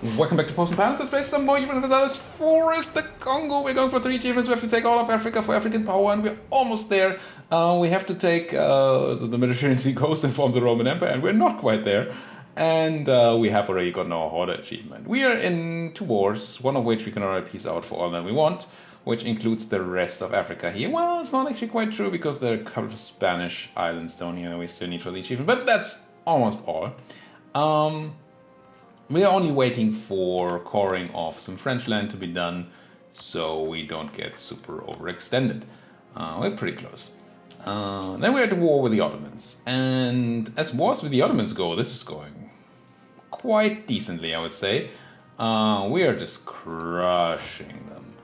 Welcome back to Popes and Pylons. Let's play some more Europa Universalis IV, the Congo. We're going for 3 achievements. We have to take all of Africa for African power, and we're almost there. We have to take the Mediterranean Sea coast and form the Roman Empire, and we're not quite there. And we have already gotten our Hoarder achievement. We are in 2 wars, one of which we can already piece out for all that we want, which includes the rest of Africa here. Well, it's not actually quite true, because there are a couple of Spanish islands down here that we still need for the achievement, but that's almost all. We are only waiting for coring off some French land to be done, so we don't get super overextended. We're pretty close. Then we're at the war with the Ottomans, and as wars with the Ottomans go, this is going quite decently, I would say. We are just crushing them.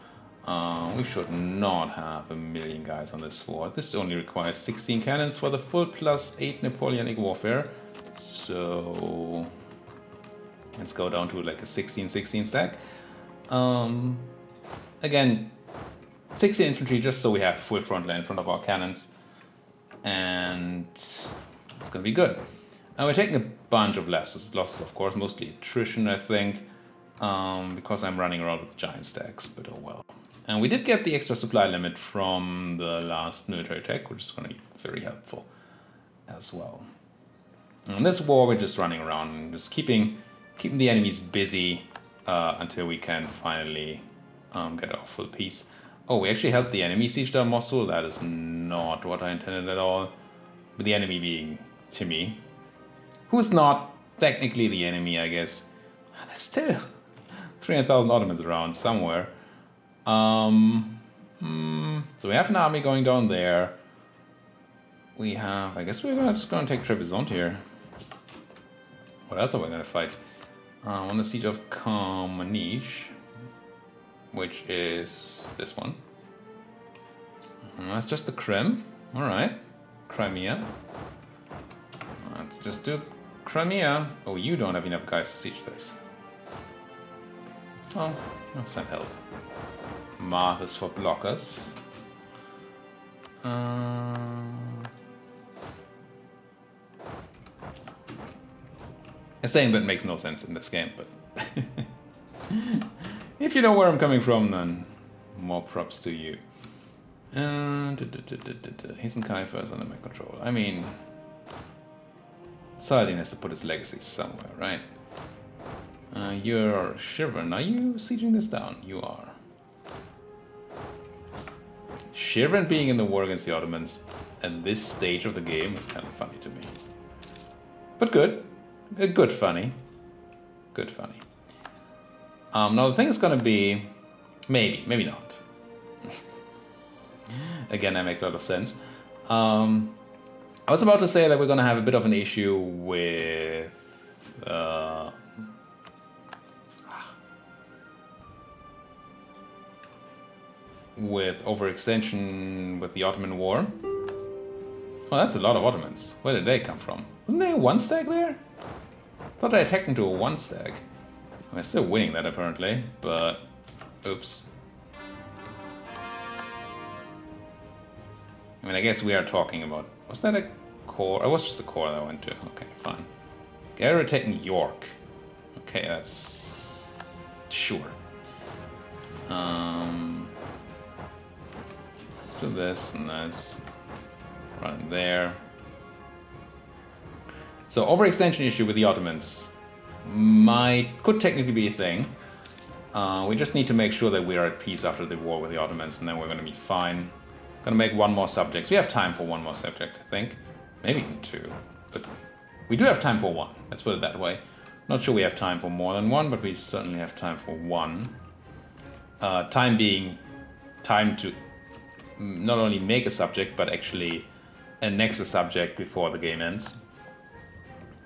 We should not have 1,000,000 guys on this war. This only requires 16 cannons for the full plus 8 Napoleonic warfare, so let's go down to like a 16-16 stack. Again, 60 infantry just so we have a full front line in front of our cannons. And it's gonna be good. We're taking a bunch of losses of course, mostly attrition I think, because I'm running around with giant stacks, but oh well. And we did get the extra supply limit from the last military tech, which is gonna be very helpful as well. In this war we're just running around and just keeping the enemies busy until we can finally get our full peace. Oh, we actually helped the enemy siege down Mosul. That is not what I intended at all. But the enemy being Timmy, who's not technically the enemy, I guess. There's still 300,000 Ottomans around somewhere. So we have an army going down there. We have, I guess we're just gonna take Trebizond here. What else are we gonna fight? On the siege of Kamenij, which is this one. That's just the Krim. Alright. Crimea. Let's just do Crimea. Oh, you don't have enough guys to siege this. Oh, let's send help. Marthas for blockers. A saying that makes no sense in this game, but if you know where I'm coming from, then more props to you. Hisenkai first under my control. I mean, Saladin has to put his legacy somewhere, right? You're Shirvan. Are you sieging this down? You are. Shirvan being in the war against the Ottomans at this stage of the game is kind of funny to me. But good. Good funny. Good funny. Now the thing is gonna be... Maybe not. Again, I make a lot of sense. I was about to say that we're gonna have a bit of an issue with... with overextension with the Ottoman War. Oh, that's a lot of Ottomans. Where did they come from? Wasn't there a 1 stack there? I thought I attacked into a 1 stack. I'm still winning that apparently, but oops. I mean, I guess we are talking about... Was that a core? It was just a core that I went to. Okay, fine. Gary attacking York. Okay, that's... Sure. Let's do this, and let's run there. So, overextension issue with the Ottomans could technically be a thing. We just need to make sure that we are at peace after the war with the Ottomans, and then we're going to be fine. Gonna make 1 more subject. We have time for 1 more subject, I think. Maybe even 2. But we do have time for 1. Let's put it that way. Not sure we have time for more than 1, but we certainly have time for 1. Time being time to not only make a subject, but actually annex a subject before the game ends.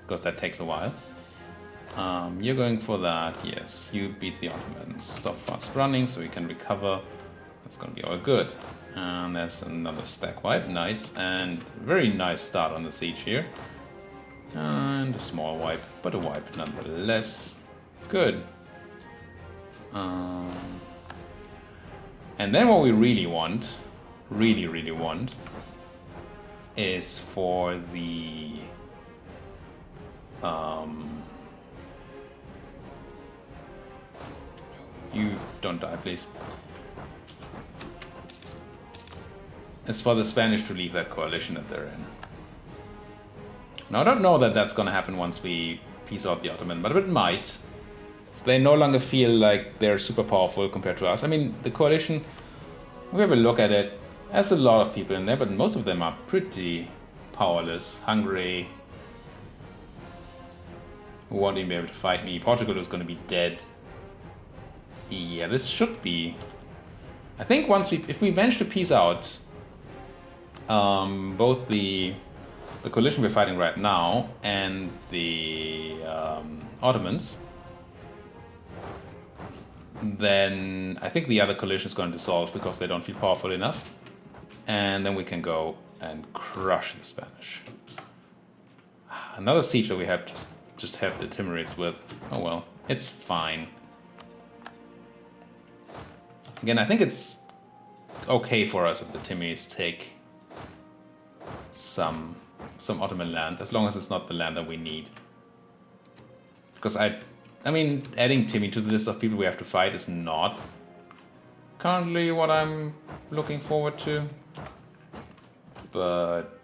Because that takes a while. You're going for that, yes. You beat the Ottomans. Stop fast running so we can recover. That's gonna be all good. And there's another stack wipe, nice. And very nice start on the siege here. And a small wipe, but a wipe nonetheless. Good. And then what we really want, really want, is for the You don't die, please. It's for the Spanish to leave that coalition that they're in. Now, I don't know that that's gonna happen once we peace out the Ottoman, but it might. They no longer feel like they're super powerful compared to us. I mean, the coalition, if we have a look at it, there's a lot of people in there, but most of them are pretty powerless. Hungary won't even be able to fight me. Portugal is going to be dead. Yeah, this should be... I think if we manage to peace out both the coalition we're fighting right now and the Ottomans, then I think the other coalition is going to dissolve because they don't feel powerful enough. And then we can go and crush the Spanish. Another siege that we have just have the Timurids with. Oh well, it's fine. Again, I think it's okay for us if the Timurids take some Ottoman land, as long as it's not the land that we need. Because I mean, adding Timmy to the list of people we have to fight is not currently what I'm looking forward to. But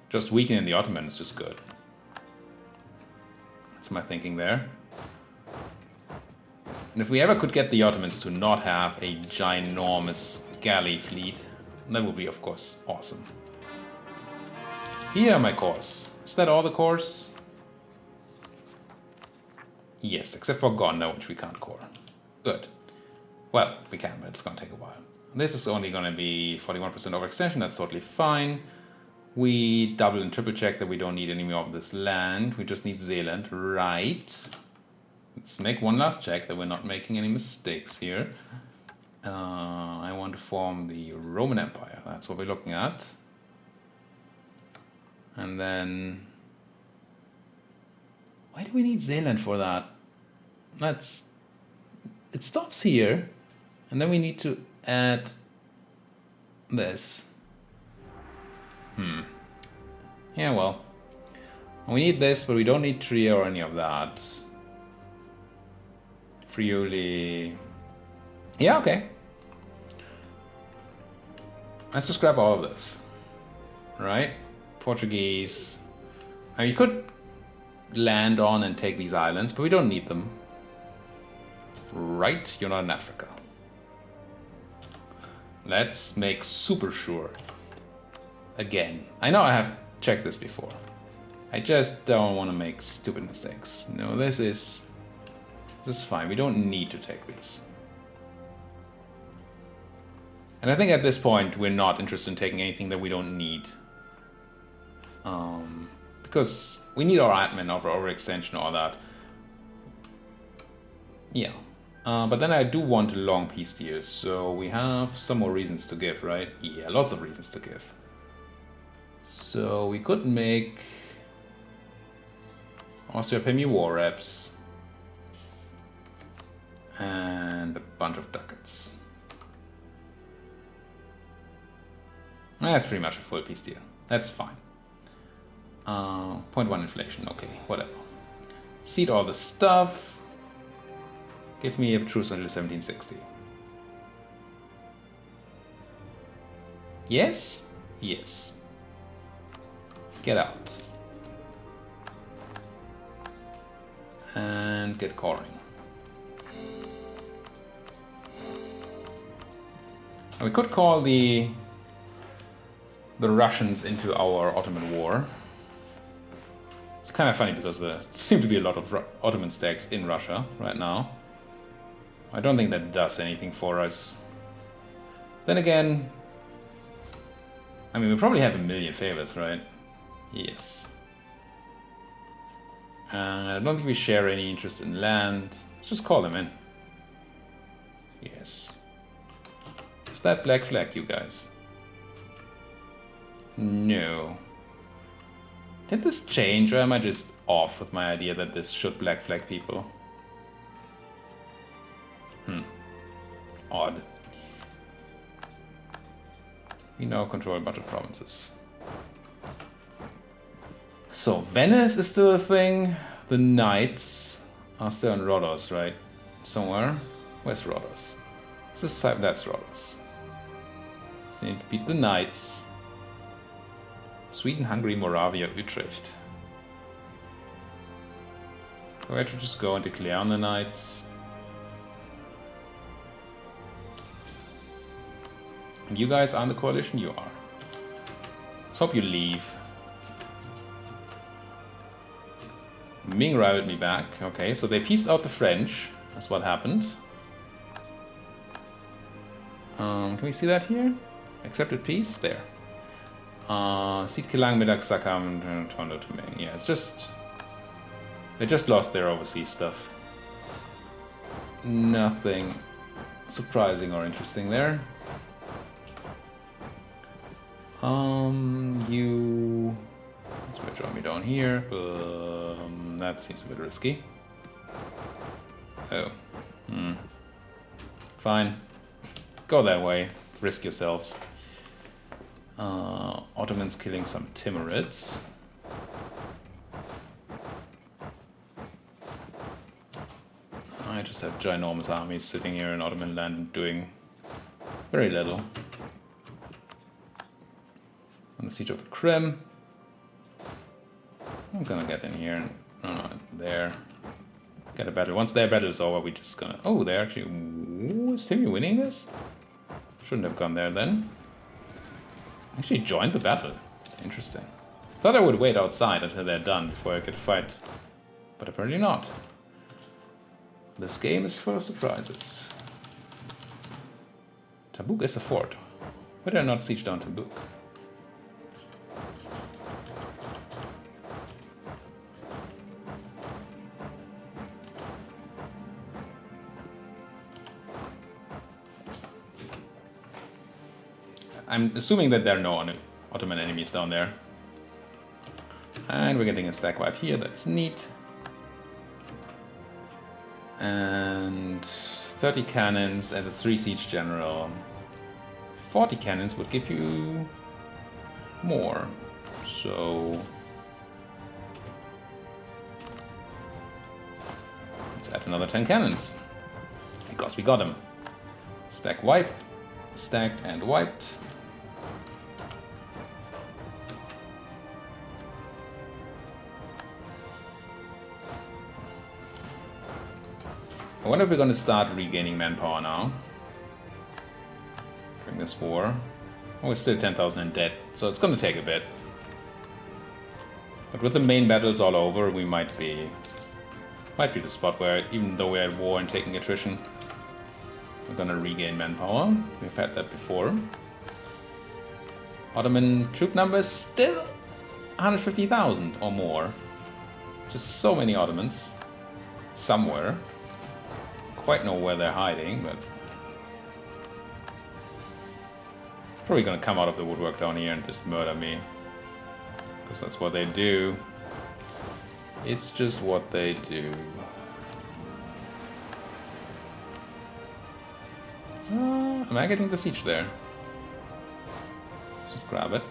just weakening the Ottoman is just good. That's my thinking there. And if we ever could get the Ottomans to not have a ginormous galley fleet, that would be, of course, awesome. Here are my cores. Is that all the cores? Yes, except for Gonda, which we can't core. Good. Well, we can, but it's going to take a while. This is only going to be 41% overextension. That's totally fine. We double and triple check that we don't need any more of this land. We just need Zealand, right? Let's make one last check that we're not making any mistakes here. I want to form the Roman Empire. That's what we're looking at. And then... why do we need Zealand for that? It stops here. And then we need to add this. Yeah, well. We need this, but we don't need Trier or any of that. Friuli. Yeah, okay. Let's just grab all of this. Right? Portuguese. I mean, you could land on and take these islands, but we don't need them. Right? You're not in Africa. Let's make super sure. Again. I know I have checked this before. I just don't want to make stupid mistakes. No, this is fine. We don't need to take these. And I think at this point we're not interested in taking anything that we don't need. Because we need our admin, our overextension, all that. Yeah. But then I do want a long peace deal, so we have some more reasons to give, right? Yeah, lots of reasons to give. So we could make Austria pay me war reps and a bunch of ducats. That's pretty much a full peace deal. That's fine. 0.1 inflation, okay, whatever. Seed all the stuff. Give me a truce until 1760. Yes? Yes. Get out. And get coring. And we could call the Russians into our Ottoman war. It's kind of funny because there seem to be a lot of Ottoman stacks in Russia right now. I don't think that does anything for us. Then again, I mean, we probably have 1 million favors, right? Yes. I don't think we share any interest in land. Let's just call them in. Yes. Is that black flag, you guys? No. Did this change, or am I just off with my idea that this should black flag people? Odd. We now control a bunch of provinces. So, Venice is still a thing. The Knights are still in Rhodos, right? somewhere. Where's Rhodos? That's Rhodos. So you need to beat the Knights. Sweden, Hungary, Moravia, Utrecht. So I have to just go and declare on the Knights. And you guys are in the coalition? You are. Let's hope you leave. Ming rivaled me back. Okay, so they pieced out the French. That's what happened. Can we see that here? Accepted peace? There. Seed Kilang, Midak, Sakam, Tondo to Ming. Yeah, it's just... They just lost their overseas stuff. Nothing surprising or interesting there. You... Let's withdraw me down here. That seems a bit risky. Oh. Fine. Go that way. Risk yourselves. Ottomans killing some Timurids. I just have ginormous armies sitting here in Ottoman land doing very little. On the siege of the Krim. I'm gonna get in here. No, there. Get a battle. Once their battle is over, we're just gonna... Oh, they're actually... Ooh, is Timmy winning this? Shouldn't have gone there then. Actually joined the battle. Interesting. Thought I would wait outside until they're done before I could fight. But apparently not. This game is full of surprises. Tabuk is a fort. Why did I not siege down Tabuk? I'm assuming that there are no Ottoman enemies down there. And we're getting a stack wipe here, that's neat. And 30 cannons and a 3 siege general. 40 cannons would give you more. So let's add another 10 cannons. Because we got them. Stack wipe, stacked and wiped. I wonder if we're going to start regaining manpower now. During this war. Oh, we're still 10,000 in debt, so it's going to take a bit. But with the main battles all over, we might be the spot where, even though we're at war and taking attrition, we're going to regain manpower. We've had that before. Ottoman troop numbers still 150,000 or more. Just so many Ottomans. Somewhere. Quite know where they're hiding, but probably gonna come out of the woodwork down here and just murder me, because that's what they do. It's just what they do. Am I getting the siege there? Let's just grab it.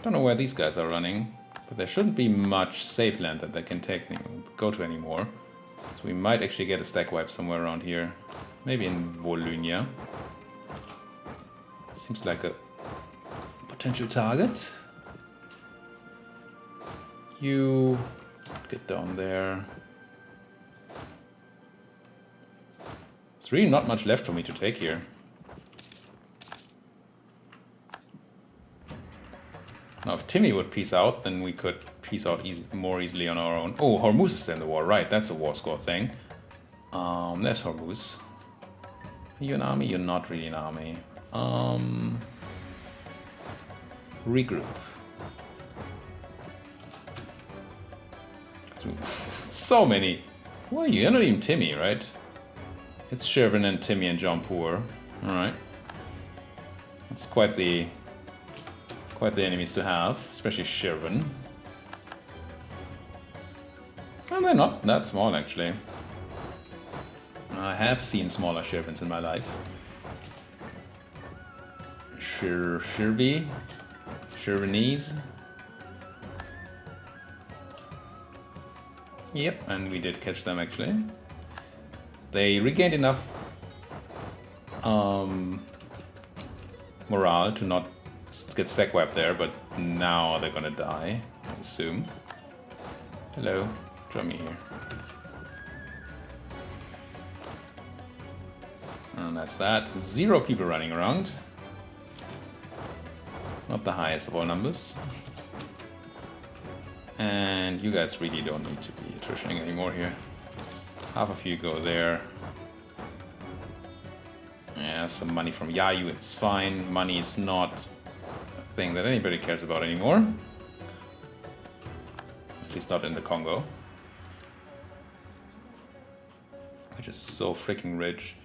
Don't know where these guys are running, but there shouldn't be much safe land that they can go to anymore. So we might actually get a stack wipe somewhere around here. Maybe in Volhynia. Seems like a potential target. You get down there. There's really not much left for me to take here. Now, if Timmy would peace out, then we could peace out more easily on our own. Oh, Hormuz is in the war, right? That's a war score thing. There's Hormuz. Are you an army? You're not really an army. Regroup. So many. Well, you're not even Timmy, right? It's Shervin and Timmy and Jampur. Alright. That's quite the enemies to have, especially Shervin. And they're not that small, actually. I have seen smaller Shervins in my life. Shirvanese. Yep, and we did catch them actually. They regained enough morale to not get stack wiped there, but now they're gonna die, I assume. Hello, join me here. And that's that. 0 people running around. Not the highest of all numbers. And you guys really don't need to be attritioning anymore here. Half of you go there. Yeah, some money from Yayu, it's fine. Money is not a thing that anybody cares about anymore. At least not in the Kongo. Which is so freaking rich.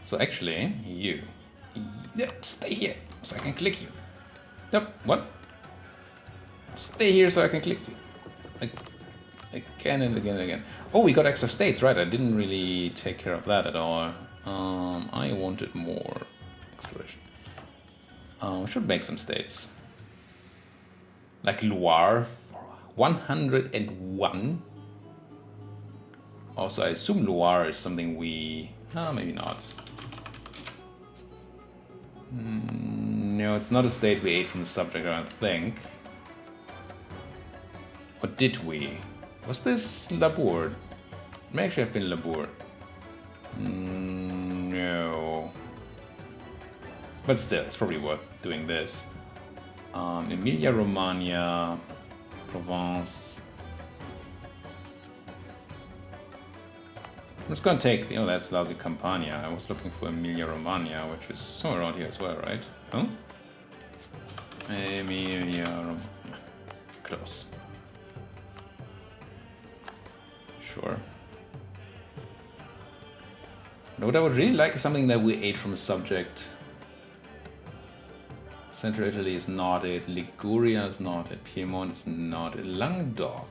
So actually, you stay here so I can click you. Nope, what? Stay here so I can click you. Again and again and again. Oh, we got extra states, right? I didn't really take care of that at all. I wanted more exploration. We should make some states. Like Loire, 101. Also, I assume Loire is something we... maybe not. No, it's not a state we ate from the subject, I don't think. Or did we? Was this Labour? It may actually have been Labour. No. But still, it's probably worth doing this. Emilia-Romagna, Provence. I'm just gonna take, that's lousy Campania. I was looking for Emilia-Romagna, which is somewhere around here as well, right? Oh? Emilia-Romagna. Close. Sure. But what I would really like is something that we ate from a subject. Central Italy is not it, Liguria is not it, Piedmont is not it, Languedoc.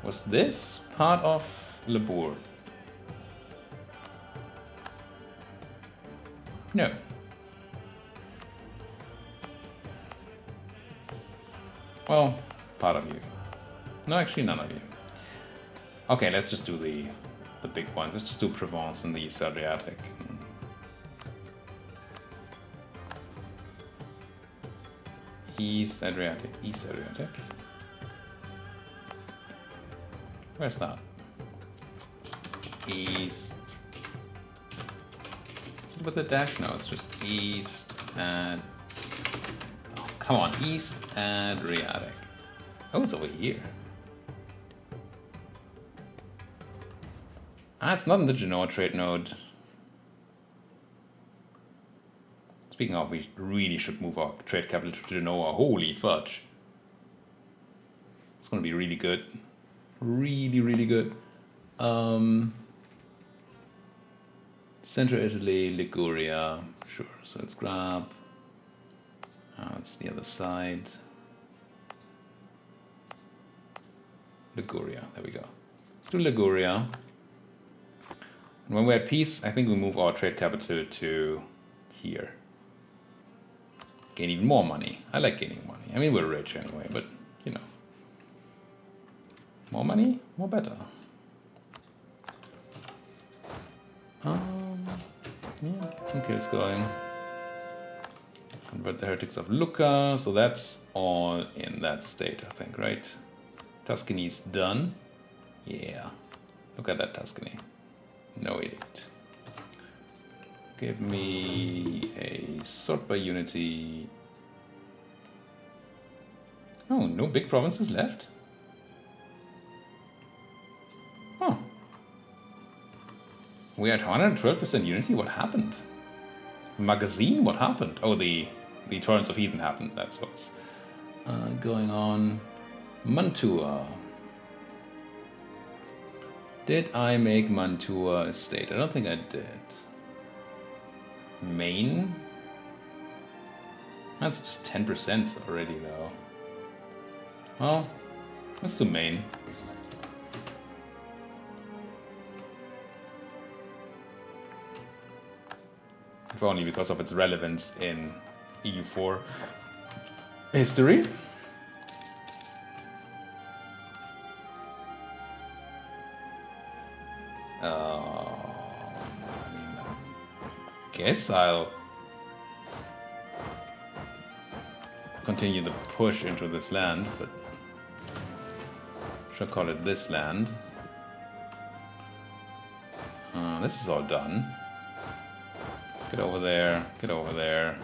Was this part of Labour? No. Well, part of you. No, actually none of you. Okay, let's just do the big ones. Let's just do Provence and the East Adriatic. East Adriatic. Where's that? East. Is it with a dash? No, it's just East and... Oh, come on, East Adriatic. Oh, it's over here. It's not in the Genoa trade node. Speaking of, we really should move our trade capital to Genoa. Holy fudge. It's gonna be really good. Really, really good. Central Italy, Liguria. Sure, so let's grab... it's the other side. Liguria, there we go. Let's do Liguria. And when we're at peace, I think we move our trade capital to here. Gain even more money. I like gaining money. I mean, we're rich anyway, but, more money, more better. Yeah, get some kills going. Convert the heretics of Lucca, so that's all in that state, I think, right? Tuscany's done. Yeah, look at that Tuscany. No edict. Give me a sort by unity. Oh, no big provinces left? Huh. We had 112% unity? What happened? Magazine? What happened? Oh, the Torrents of Heathen happened. That's what's going on. Mantua. Did I make Mantua a state? I don't think I did. Maine? That's just 10% already, though. Well, let's do Maine. If only because of its relevance in EU4 history. I guess I'll continue the push into this land, but should call it this land. This is all done. Get over there, get over there.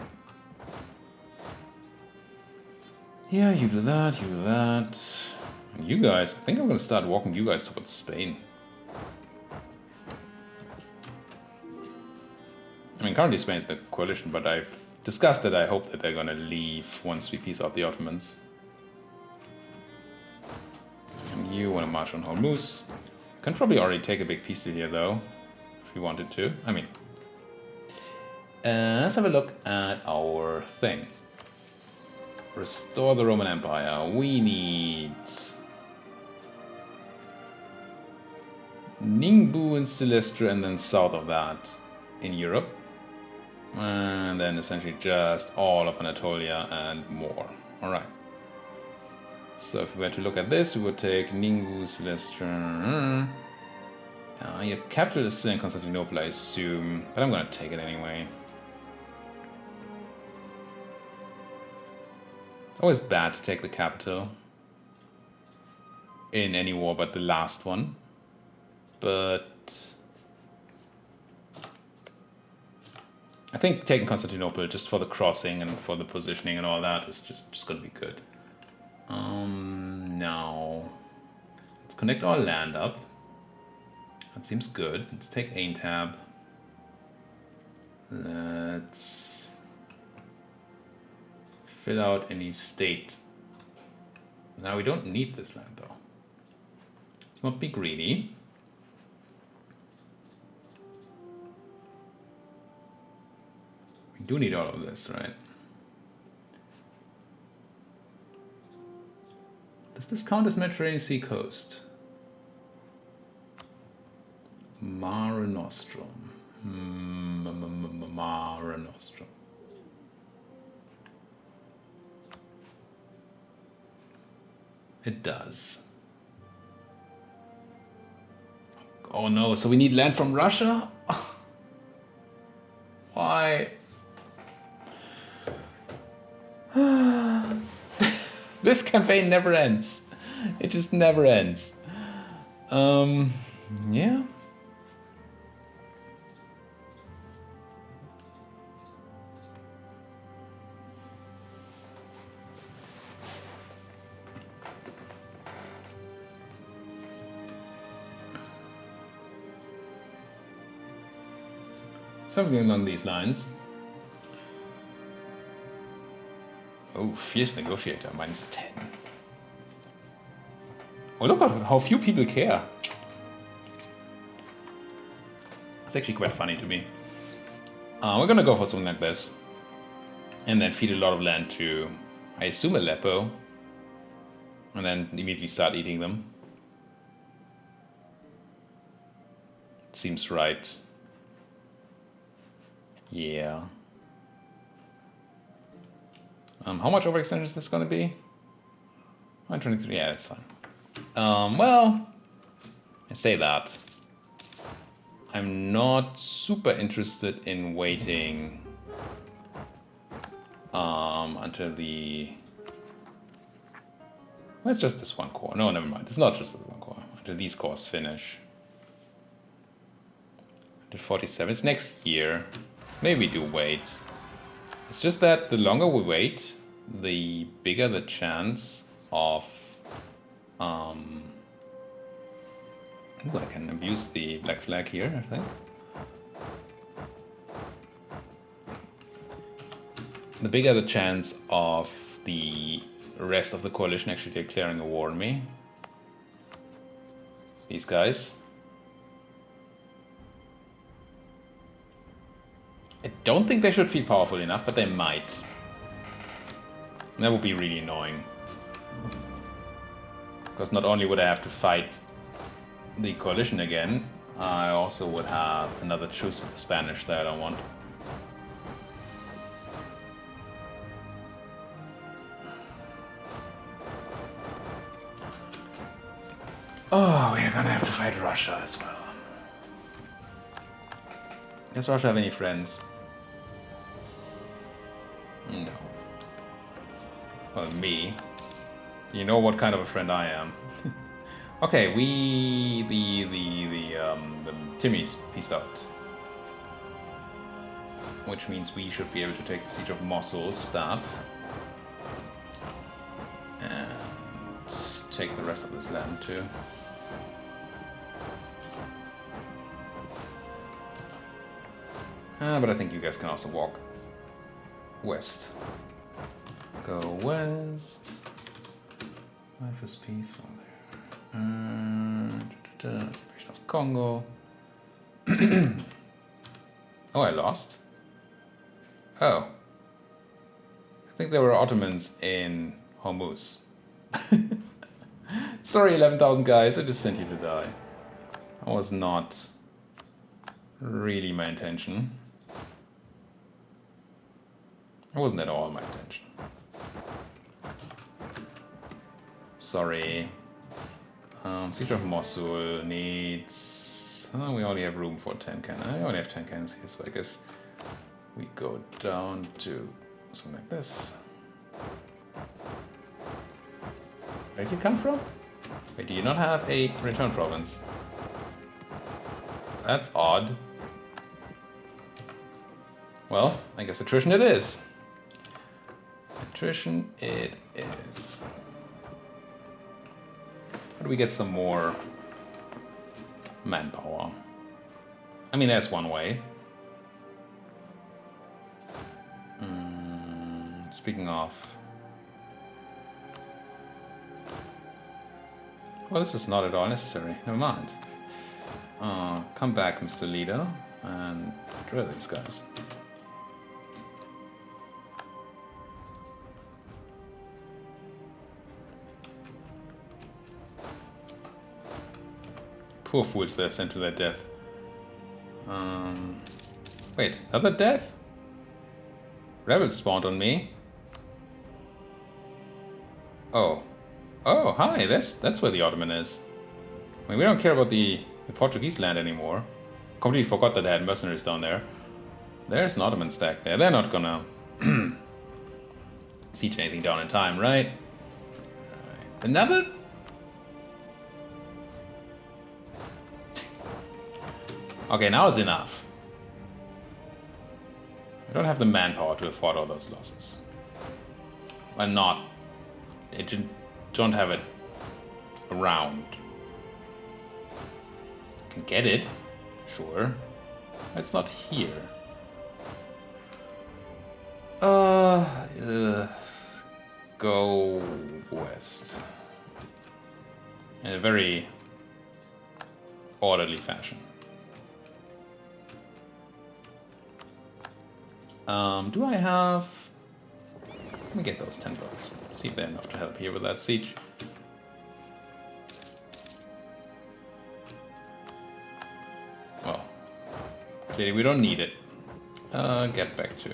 Yeah, you do that, you do that. And you guys, I think I'm gonna start walking you guys towards Spain. I mean, currently Spain's the coalition, but I've discussed that I hope that they're gonna leave once we peace out the Ottomans. And you wanna march on Hormuz. Can probably already take a big piece here, though, if you wanted to. I mean, let's have a look at our thing. Restore the Roman Empire. We need Ningbu and Silestra, and then south of that in Europe. And then essentially just all of Anatolia and more. Alright. So if we were to look at this, we would take Ningbu, Silestra. Your capital is still in Constantinople, I assume. But I'm gonna take it anyway. It's always bad to take the capital in any war but the last one. But I think taking Constantinople just for the crossing and for the positioning and all that is just gonna be good. Now let's connect our land up. That seems good. Let's take Aintab. Let's fill out any state. Now we don't need this land though. Let's not be greedy. We do need all of this, right? Does this count as Mediterranean Sea coast? Mare Nostrum. Mare Nostrum. It does. Oh no, so we need land from Russia? Why? This campaign never ends. It just never ends. Yeah. Something along these lines. Oh, fierce negotiator, -10. Oh, look at how few people care. It's actually quite funny to me. We're gonna go for something like this. And then feed a lot of land to, I assume, Aleppo. And then immediately start eating them. Seems right. Yeah. How much overextension is this going to be? 123, yeah, that's fine. Well, I say that. I'm not super interested in waiting until the... Well, it's just this one core. No, never mind. It's not just this one core. Until these cores finish. 147. It's next year. Maybe we do wait. It's just that the longer we wait, the bigger the chance of... Ooh, I can abuse the black flag here, I think. The bigger the chance of the rest of the coalition actually declaring a war on me. These guys. I don't think they should feel powerful enough, but they might. That would be really annoying. Because not only would I have to fight the coalition again, I also would have another truce with the Spanish that I don't want. Oh, we're gonna have to fight Russia as well. Does Russia have any friends? No. Well, me. You know what kind of a friend I am. Okay, the Timmy's pieced out. Which means we should be able to take the siege of Mosul, start. And take the rest of this land too. But I think you guys can also walk west. Go west. Life is peaceful there. Occupation of Kongo. Oh, I lost? Oh. I think there were Ottomans in Hormuz. Sorry, 11,000 guys, I just sent you to die. That was not really my intention. It wasn't at all my intention. Sorry. Siege of Mosul needs... Oh, we only have room for 10 cannons. I only have 10 cannons here, so I guess we go down to something like this. Where did you come from? Wait, do you not have a return province? That's odd. Well, I guess attrition it is. Attrition it is. How do we get some more manpower? I mean, there's one way. Speaking of... Well, this is not at all necessary. Never mind. Come back, Mr. Leader, and drill these guys. Poor fools, they're sent to their death. Wait, other death? Rebels spawned on me. Oh. Oh, hi, that's where the Ottoman is. I mean, we don't care about the Portuguese land anymore. Completely forgot that they had mercenaries down there. There's an Ottoman stack there. They're not gonna siege anything down in time, right? Another? Okay, now it's enough. I don't have the manpower to afford all those losses. Well, not... I don't have it around. Can get it, sure. It's not here. Go west. In a very orderly fashion. Do I have... Let me get those 10 boats. See if they're enough to help here with that siege. Well, clearly we don't need it. Get back to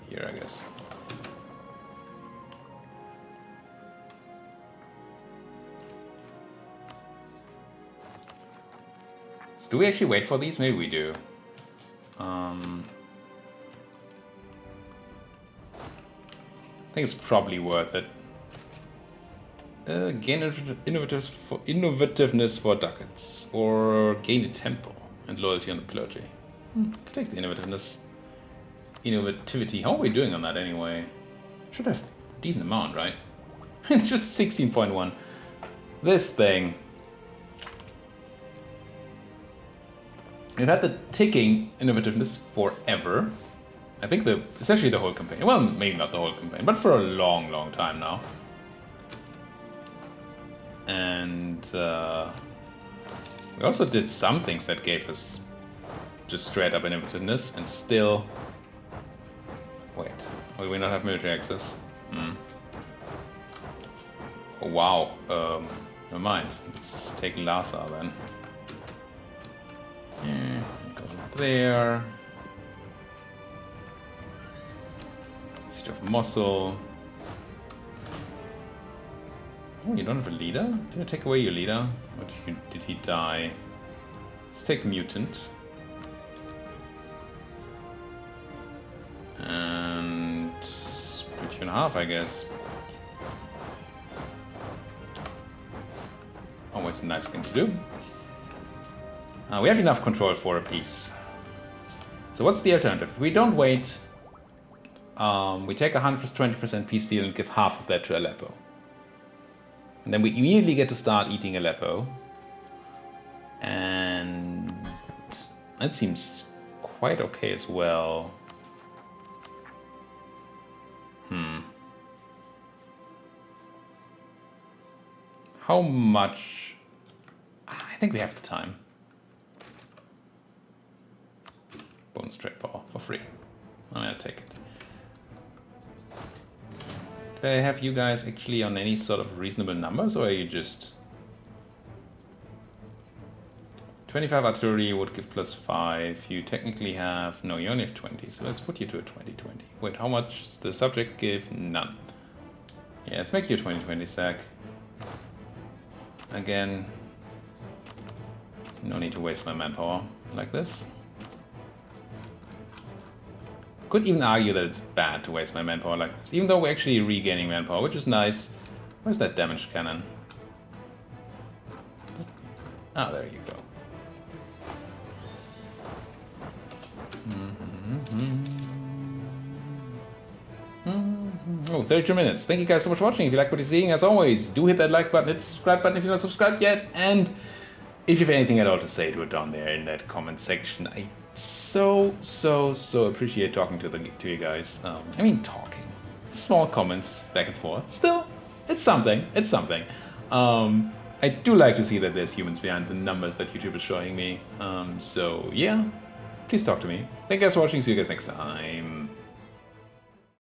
here, I guess. So do we actually wait for these? Maybe we do. I think it's probably worth it. Gain innovativeness for ducats, or gain a temple and loyalty on the clergy. Take the innovativity. How are we doing on that anyway? Should have a decent amount, right? It's just 16.1. This thing. We've had the ticking innovativeness forever. I think essentially the whole campaign. Well, maybe not the whole campaign, but for a long, long time now. And we also did some things that gave us just straight up inhibitiveness and still... Wait, will we not have military access? Oh wow, never mind. Let's take Lhasa then. Go there. Siege of Mosul. Oh, you don't have a leader? Did I take away your leader? Or did he die? Let's take Mutant. And split you in half, I guess. Always a nice thing to do. We have enough control for a peace. So what's the alternative? If we don't wait, we take 120% peace deal and give half of that to Aleppo. And then we immediately get to start eating Aleppo. And that seems quite okay as well. How much? I think we have the time. Bonus trade power for free. I'm gonna take it. Did I have you guys actually on any sort of reasonable numbers, or are you just... 25 artillery would give +5. You technically have... No, you only have 20, so let's put you to a 20-20. Wait, how much does the subject give? None. Yeah, let's make you a 20-20 sack. Again, no need to waste my manpower like this. Could even argue that it's bad to waste my manpower like this, even though we're actually regaining manpower, which is nice. Where's that damage cannon? Ah, there you go. Oh, 32 minutes. Thank you guys so much for watching. If you like what you're seeing, as always, do hit that like button, hit the subscribe button if you're not subscribed yet. And if you have anything at all to say, do it down there in that comment section. I so appreciate talking to you guys. I mean, talking. Small comments back and forth. Still, it's something. It's something. I do like to see that there's humans behind the numbers that YouTube is showing me. So, yeah. Please talk to me. Thank you guys for watching. See you guys next time.